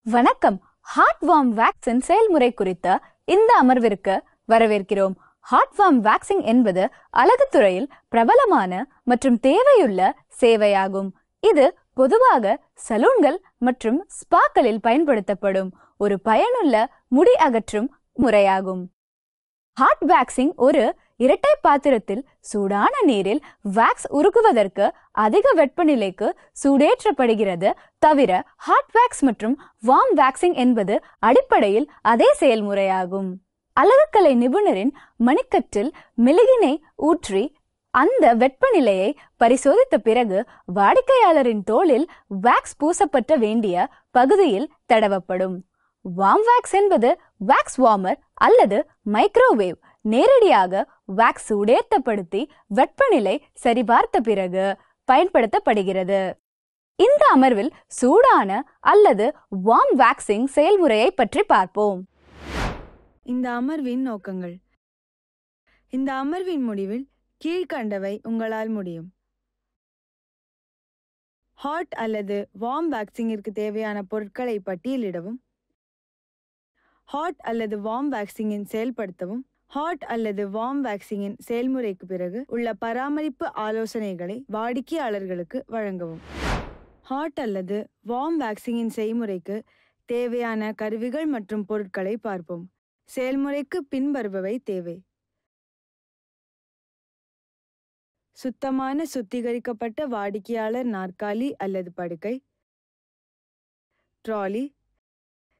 வணக்கம். ஹார்ட்வார்ம் வேக்சின் செயல்முறை குறித்த இந்த அமர்விற்கு வரவேற்கிறோம். ஹார்ட்வார்ம் வேக்சின் என்பது அழகுத்துறையில் பிரபலமான மற்றும் தேவையுள்ள சேவையாகும். இது பொதுவாக சலூன்கள் மற்றும் ஸ்பாக்களில் பயன்படுத்தப்படும் ஒரு பயனுள்ள முடி அகற்றும் முறையாகும். ஹார்ட் வேக்சிங் ஒரு இரட்டை பாத்திரத்தில் சூடான நீரில் வேக்ஸ் உருகுவதற்கு அதிக வெப்பநிலைக்கு சூடேற்றப்படுகிறது. தவிர ஹாட் வேக்ஸ் மற்றும் வார்ம் வேக்சிங் என்பது அடிப்படையில் அதே செயல்முறையாகும். அழகுக்கலை நிபுணரின் மணிக்கட்டில் மெழுகினை ஊற்றி அந்த வெப்பநிலையை பரிசோதித்த பிறகு வாடிக்கையாளரின் தோலில் வேக்ஸ் பூசப்பட்ட வேண்டிய பகுதியில் தடவப்படும். வார்ம் வேக்ஸ் என்பது வேக்ஸ் வார்மர் அல்லது மைக்ரோவேவ் நேரடியாக வேக்ஸ் சூடேற்றப்படுத்தி வெப்பநிலை சரிபார்த்த பிறகு பயன்படுத்தப்படுகிறது. இந்த அமர்வில் சூடான அல்லது வார்ம் வேக்சிங் செயல்முறையை பற்றி பார்ப்போம். இந்த அமர்வின் நோக்கங்கள். இந்த அமர்வின் முடிவில் கீழ்கண்டவை உங்களால் முடியும். ஹாட் அல்லது வார்ம் வேக்சிங்கிற்கு தேவையான பொருட்களை பட்டியலிடவும், ஹாட் அல்லது வார்ம் வேக்சிங்கின் செயல்படுத்தவும், ஹாட் அல்லது வார்ம் வேக்சிங்கின் செயல்முறைக்கு பிறகு உள்ள பராமரிப்பு ஆலோசனைகளை வாடிக்கையாளர்களுக்கு வழங்கவும். ஹாட் அல்லது வார்ம் வேக்சிங்கின் செய்முறைக்கு தேவையான கருவிகள் மற்றும் பொருட்களை பார்ப்போம். செயல்முறைக்கு பின்வருபவை தேவை: சுத்தமான சுத்திகரிக்கப்பட்ட வாடிக்கையாளர் நாற்காலி அல்லது படுக்கை, ட்ராலி,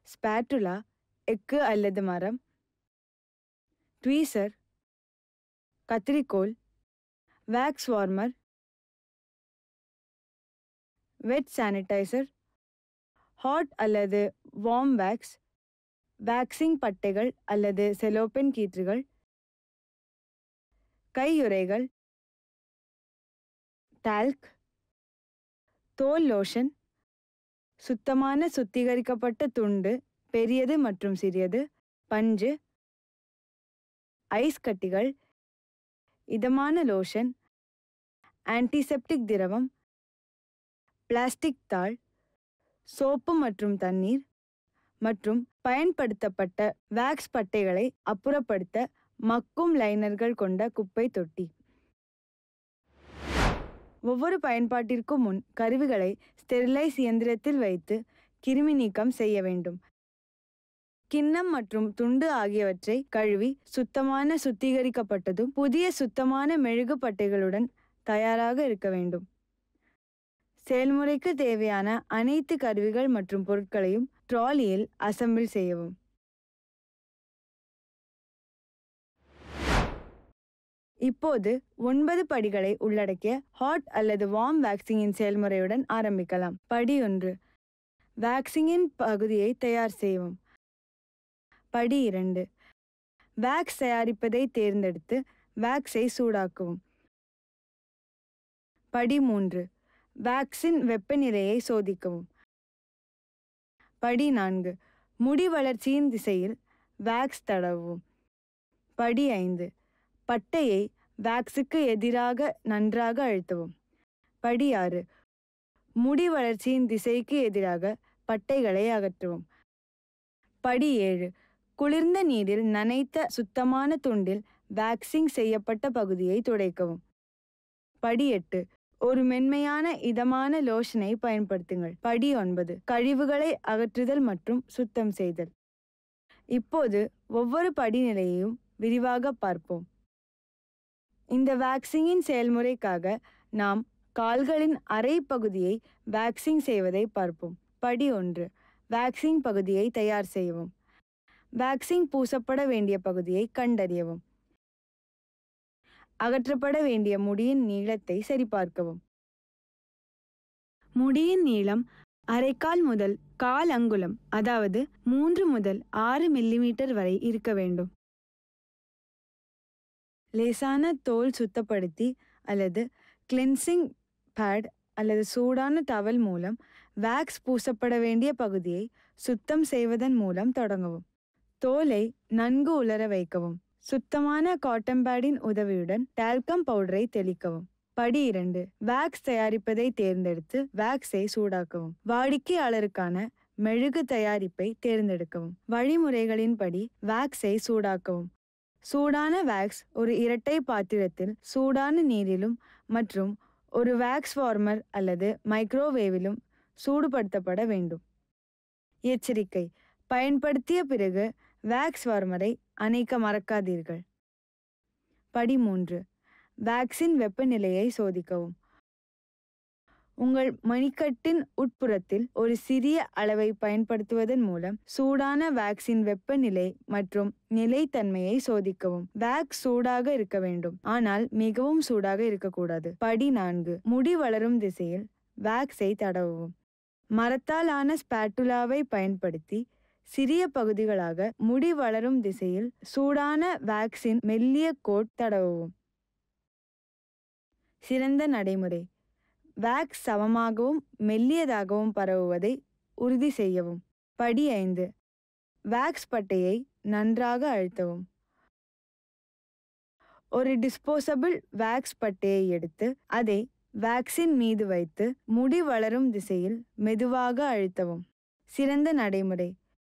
ஸ்பேட்டுலா, எக்கு அல்லது மரம், ட்வீசர், கத்திரிக்கோல், வேக்ஸ் வார்மர், வெட் சானிடைசர், ஹாட் அல்லது வார்ம் வேக்ஸ், வேக்சிங் பட்டைகள் அல்லது செலோபென் கீற்றுகள், கையுறைகள், டால்க், தோல் லோஷன், சுத்தமான சுத்திகரிக்கப்பட்ட துண்டு பெரியது மற்றும் சிறியது, பஞ்சு, ஐஸ் கட்டிகள், இதமான லோஷன், ஆன்டிசெப்டிக் திரவம், பிளாஸ்டிக் தாள், சோப்பு மற்றும் தண்ணீர், மற்றும் பயன்படுத்தப்பட்ட வேக்ஸ் பட்டைகளை அப்புறப்படுத்த மக்கும் லைனர்கள் கொண்ட குப்பை தொட்டி. ஒவ்வொரு பயன்பாட்டிற்கும் முன் கருவிகளை ஸ்டெரிலைஸ் இயந்திரத்தில் வைத்து கிருமி நீக்கம் செய்ய வேண்டும். கிண்ணம் மற்றும் துண்டு ஆகியவற்றை கழுவி சுத்தமான சுத்திகரிக்கப்பட்டதும் புதிய சுத்தமான மெழுகு பட்டைகளுடன் தயாராக இருக்க வேண்டும். செயல்முறைக்கு தேவையான அனைத்து கருவிகள் மற்றும் பொருட்களையும் ட்ராலியில் அசெம்பிள் செய்யவும். இப்போது 9 படிகளை உள்ளடக்கிய ஹாட் அல்லது வார்ம் வேக்சிங்கின் செயல்முறையுடன் ஆரம்பிக்கலாம். படி 1: வேக்சிங்கின் பகுதியை தயார் செய்யவும். படி 2: வேக்ஸ் தயாரிப்பதை தேர்ந்தெடுத்து வேக்ஸை சூடாக்கவும். படி 3: வேக்ஸின் வெப்பநிலையை சோதிக்கவும். படி 4: முடி வளர்ச்சியின் திசையில் வேக்ஸ் தடவவும். படி 5: பட்டையை வேக்ஸுக்கு எதிராக நன்றாக அழுத்தவும். படி 6: முடி வளர்ச்சியின் திசைக்கு எதிராக பட்டைகளை அகற்றவும். படி 7: குளிர்ந்த நீரில் நனைத்த சுத்தமான துண்டில் வேக்சிங் செய்யப்பட்ட பகுதியை துடைக்கவும். படி 8: ஒரு மென்மையான இதமான லோஷனை பயன்படுத்துங்கள். படி 9: கழிவுகளை அகற்றுதல் மற்றும் சுத்தம் செய்தல். இப்போது ஒவ்வொரு படிநிலையையும் விரிவாக பார்ப்போம். இந்த வேக்சிங்கின் செயல்முறைக்காக நாம் கால்களின் அரை பகுதியை வேக்சிங் செய்வதை பார்ப்போம். படி 1: வேக்சிங் பகுதியை தயார் செய்யவும். வேக்சிங் பூசப்பட வேண்டிய பகுதியை கண்டறியவும். அகற்றப்பட வேண்டிய முடியின் நீளத்தை சரிபார்க்கவும். முடியின் நீளம் அரைக்கால் முதல் கால் அங்குலம், அதாவது 3 முதல் 6 மில்லிமீட்டர் வரை இருக்க வேண்டும். லேசான தோல் சுத்தப்படுத்தி அல்லது கிளென்சிங் பேட் அல்லது சூடான டவல் மூலம் வேக்ஸ் பூசப்பட வேண்டிய பகுதியை சுத்தம் செய்வதன் மூலம் தொடங்கவும். தோலை நன்கு உலர வைக்கவும். சுத்தமான காட்டன் பேடின் உதவியுடன் டால்கம் பவுடரை தெளிக்கவும். படி 2: வேக்ஸ் தயாரிப்பதை தேர்ந்தெடுத்து வேக்ஸை சூடாக்கவும். வாடிக்கையாளருக்கான மெழுகு தயாரிப்பை தேர்ந்தெடுக்கவும். வழிமுறைகளின்படி வேக்ஸை சூடாக்கவும். சூடான வேக்ஸ் ஒரு இரட்டை பாத்திரத்தில் சூடான நீரிலும் மற்றும் ஒரு வேக்ஸ் வார்மர் அல்லது மைக்ரோவேவிலும் சூடுபடுத்தப்பட வேண்டும். எச்சரிக்கை: பயன்படுத்திய பிறகு வேக்ஸ் வார்மரை அணைக்க மறக்காதீர்கள். படி 3. வேக்ஸின் வெப்பநிலையை சோதிக்கவும். உங்கள் மணிக்கட்டின் உட்புறத்தில் ஒரு சிறிய அளவை பயன்படுத்துவதன் மூலம் சூடான வேக்ஸின் வெப்பநிலை மற்றும் நிலைத்தன்மையை சோதிக்கவும். வேக்ஸ் சூடாக இருக்க வேண்டும், ஆனால் மிகவும் சூடாக இருக்கக்கூடாது. படி 4. முடி வளரும் திசையில் வேக்ஸை தடவவும். மரத்தால் ஆன ஸ்பாட்டுலாவை பயன்படுத்தி சிறிய பகுதிகளாக முடி வளரும் திசையில் சூடான வேக்ஸின் மெல்லிய கோட் தடவவும். சிறந்த நடைமுறை: வேக்ஸ் சமமாகவும் மெல்லியதாகவும் பரவுவதை உறுதி செய்யவும். படி 5. வேக்ஸ் பட்டையை நன்றாக அழுத்தவும். ஒரு டிஸ்போசபிள் வேக்ஸ் பட்டையை எடுத்து அதை வேக்ஸின் மீது வைத்து முடி வளரும் திசையில் மெதுவாக அழுத்தவும். சிறந்த நடைமுறை: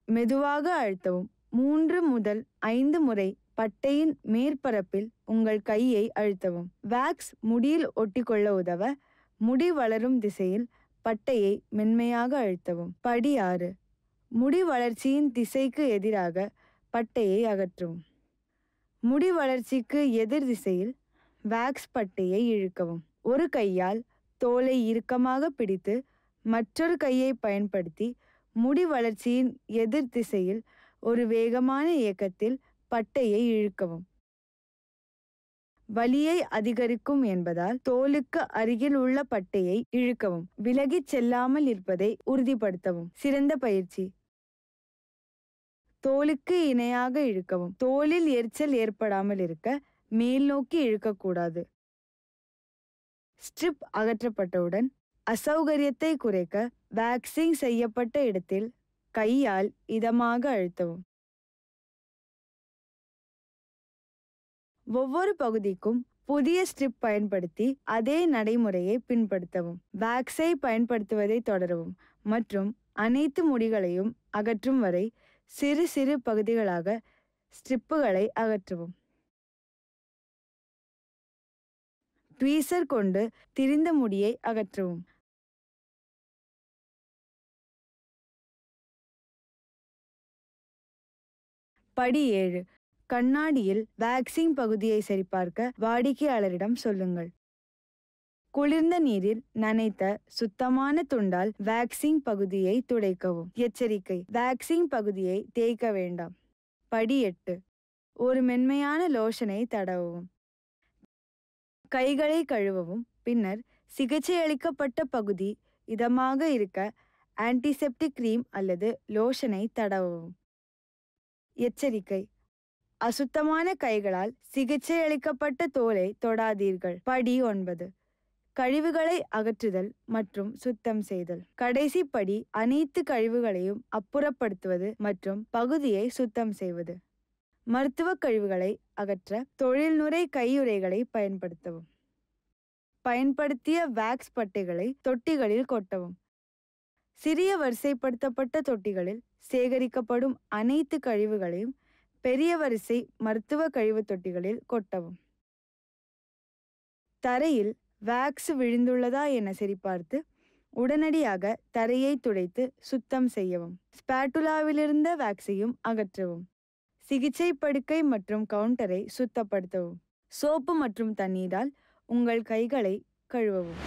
மெதுவாக அழுத்தவும். 3 முதல் 5 முறை பட்டையின் மேற்பரப்பில் உங்கள் கையை அழுத்தவும். வேக்ஸ் முடியில் ஒட்டிக்கொள்ள உதவ முடி வளரும் திசையில் பட்டையை மென்மையாக அழுத்தவும். படி 6. முடி வளர்ச்சியின் திசைக்கு எதிராக பட்டையை அகற்றவும். முடி வளர்ச்சிக்கு எதிர் திசையில் வேக்ஸ் பட்டையை இழுக்கவும். ஒரு கையால் தோலை இறுக்கமாக பிடித்து மற்றொரு கையை பயன்படுத்தி முடி வளர்ச்சியின் எதிர் திசையில் ஒரு வேகமான இயக்கத்தில் பட்டையை இழுக்கவும். வலியை அதிகரிக்கும் என்பதால் தோலுக்கு அருகில் உள்ள பட்டையை இழுக்கவும். விலகிச் செல்லாமல் இருப்பதை உறுதிப்படுத்தவும். சிறந்த பயிற்சி: தோலுக்கு இணையாக இழுக்கவும். தோலில் எரிச்சல் ஏற்படாமல் இருக்க மேல் நோக்கி இழுக்கக்கூடாது. ஸ்ட்ரிப் அகற்றப்பட்டவுடன் அசௌகரியத்தை குறைக்க வேக்சிங் செய்யப்பட்ட இடத்தில் கையால் இதமாக அழுத்தவும். ஒவ்வொரு பகுதிக்கும் புதிய ஸ்ட்ரிப் பயன்படுத்தி அதே நடைமுறையை பின்படுத்தவும். வேக்ஸை பயன்படுத்துவதை தொடரவும் மற்றும் அனைத்து முடிகளையும் அகற்றும் வரை சிறு சிறு பகுதிகளாக ஸ்ட்ரிப்புகளை அகற்றவும். ட்வீசர் கொண்டு திரிந்த முடியை அகற்றவும். படி 7. கண்ணாடியில் வேக்சிங் பகுதியை சரிபார்க்க வாடிக்கையாளரிடம் சொல்லுங்கள். குளிர்ந்த நீரில் நனைத்த சுத்தமான துண்டால் வேக்சிங் பகுதியை துடைக்கவும். எச்சரிக்கை: வேக்சிங் பகுதியை தேய்க்க வேண்டாம். படி 8. ஒரு மென்மையான லோஷனை தடவவும். கைகளை கழுவவும். பின்னர் சிகிச்சையளிக்கப்பட்ட பகுதி இதமாக இருக்க ஆன்டிசெப்டிக் கிரீம் அல்லது லோஷனை தடவவும். எச்சரிக்கை: அசுத்தமான கைகளால் சிகிச்சையளிக்கப்பட்ட தோலை தொடாதீர்கள். படி 9. கழிவுகளை அகற்றுதல் மற்றும் சுத்தம் செய்தல். கடைசி படி அனைத்து கழிவுகளையும் அப்புறப்படுத்துவது மற்றும் பகுதியை சுத்தம் செய்வது. மருத்துவ கழிவுகளை அகற்ற தொழில்முறை கையுறைகளை பயன்படுத்தவும். பயன்படுத்திய வேக்ஸ் பட்டைகளை தொட்டிகளில் கொட்டவும். சிறிய வரிசைப்படுத்தப்பட்ட தொட்டிகளில் சேகரிக்கப்படும் அனைத்து கழிவுகளையும் பெரிய வரிசை மருத்துவ கழிவு தொட்டிகளில் கொட்டவும். தரையில் வேக்ஸ் விழுந்துள்ளதா என சரிபார்த்து உடனடியாக தரையை துடைத்து சுத்தம் செய்யவும். ஸ்பாட்டுலாவிலிருந்த வேக்ஸையும் அகற்றவும். சிகிச்சை படுக்கை மற்றும் கவுண்டரை சுத்தப்படுத்தவும். சோப்பு மற்றும் தண்ணீரால் உங்கள் கைகளை கழுவவும்.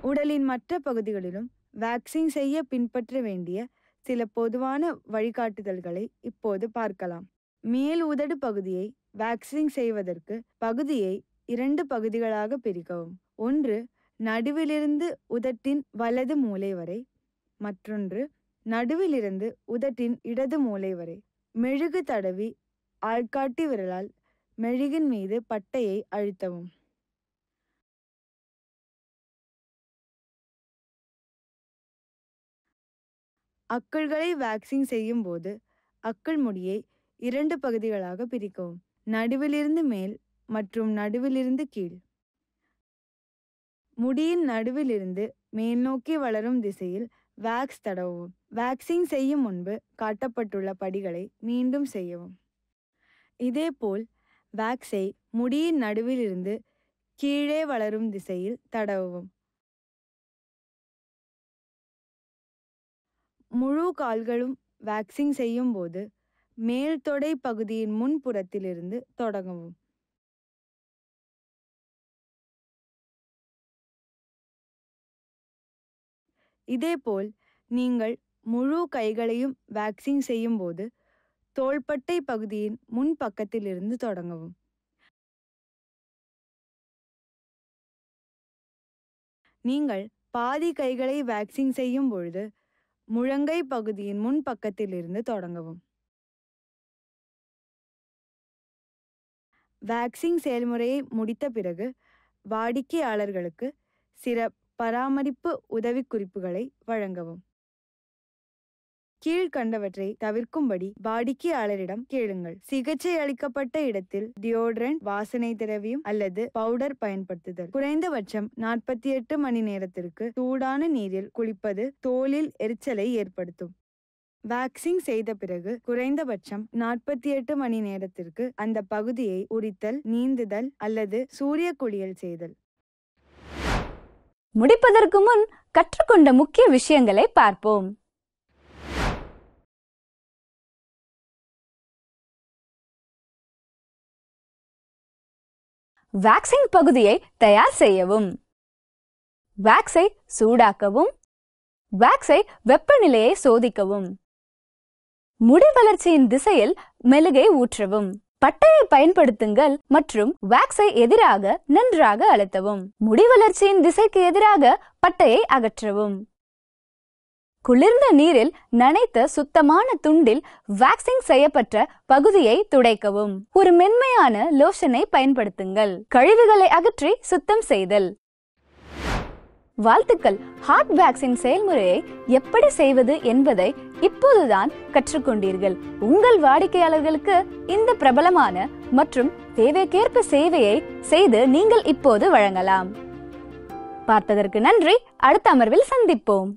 உடலின் மற்ற பகுதிகளிலும் வேக்சிங் செய்ய பின்பற்ற வேண்டிய சில பொதுவான வழிகாட்டுதல்களை இப்போது பார்க்கலாம். மேல் உதடு பகுதியை வேக்சிங் செய்வதற்கு பகுதியை 2 பகுதிகளாக பிரிக்கவும். ஒன்று நடுவிலிருந்து உதட்டின் வலது மூலை வரை, மற்றொன்று நடுவிலிருந்து உதட்டின் இடது மூலை வரை. மெழுகு தடவி ஆள்காட்டி விரலால் மெழுகின் மீது பட்டையை அழுத்தவும். அக்கிள்களை வேக்சிங் செய்யும் போது அக்கிள் முடியை 2 பகுதிகளாக பிரிக்கவும். நடுவிலிருந்து மேல் மற்றும் நடுவிலிருந்து கீழ். முடியின் நடுவிலிருந்து மேல் நோக்கி வளரும் திசையில் வேக்ஸ் தடவவும். வேக்சிங் செய்யும் முன்பு காட்டப்பட்டுள்ள படிகளை மீண்டும் செய்யவும். இதேபோல் வேக்ஸை முடியின் நடுவில் இருந்து கீழே வளரும் திசையில் தடவவும். முழு கால்களும் வேக்சிங் செய்யும் போது மேல் தொடை பகுதியின் முன்புறத்திலிருந்து தொடங்கவும். இதேபோல் நீங்கள் முழு கைகளையும் வேக்சிங் செய்யும் போது தோள்பட்டை பகுதியின் முன்பக்கத்திலிருந்து தொடங்கவும். நீங்கள் பாதி கைகளை வேக்சிங் செய்யும் பொழுது முழங்கை பகுதியின் முன்பக்கத்திலிருந்து தொடங்கவும். வேக்சிங் செயல்முறையை முடித்த பிறகு வாடிக்கையாளர்களுக்கு சில பராமரிப்பு உதவிக்குறிப்புகளை வழங்கவும். கீழ்கண்டவற்றை தவிர்க்கும்படி வாடிக்கையாளரிடம் கேளுங்கள். சிகிச்சை அளிக்கப்பட்ட இடத்தில் டியோட்ரண்ட், வாசனை திரவியம் அல்லது பவுடர் பயன்படுத்துதல். குறைந்தபட்சம் 48 மணி நேரத்திற்கு சூடான நீரில் குளிப்பது தோலில் எரிச்சலை ஏற்படுத்தும். வேக்சிங் செய்த பிறகு குறைந்தபட்சம் 48 மணி நேரத்திற்கு அந்த பகுதியை உரித்தல், நீந்துதல் அல்லது சூரிய குளியல் செய்தல். முடிப்பதற்கு முன் கற்றுக்கொண்ட முக்கிய விஷயங்களை பார்ப்போம். வேக்சிங் பகுதியை தயார் செய்யவும். வேக்ஸை சூடாக்கவும். வேக்ஸை வெப்பநிலையை சோதிக்கவும். முடி வளர்ச்சியின் திசையில் மெழுகை ஊற்றவும். பட்டையை பயன்படுத்துங்கள் மற்றும் வேக்ஸை எதிராக நன்றாக அழுத்தவும். முடி வளர்ச்சியின் திசைக்கு எதிராக பட்டையை அகற்றவும். குளிர்ந்த நீரில் நனைத்த சுத்தமான துண்டில் வேக்சிங் செய்யப்பட்ட பகுதியை துடைக்கவும். ஒரு மென்மையான லோஷனை பயன்படுத்துங்கள். கழிவுகளை அகற்றி சுத்தம் செய்தல். வாழ்த்துக்கள்! ஹார்ட் வேக்சிங் செயல்முறையை எப்படி செய்வது என்பதை இப்போதுதான் கற்றுக்கொண்டீர்கள். உங்கள் வாடிக்கையாளர்களுக்கு இந்த பிரபலமான மற்றும் தேவைக்கேற்ப சேவையை செய்து நீங்கள் இப்போது வழங்கலாம். பார்த்ததற்கு நன்றி. அடுத்த அமர்வில் சந்திப்போம்.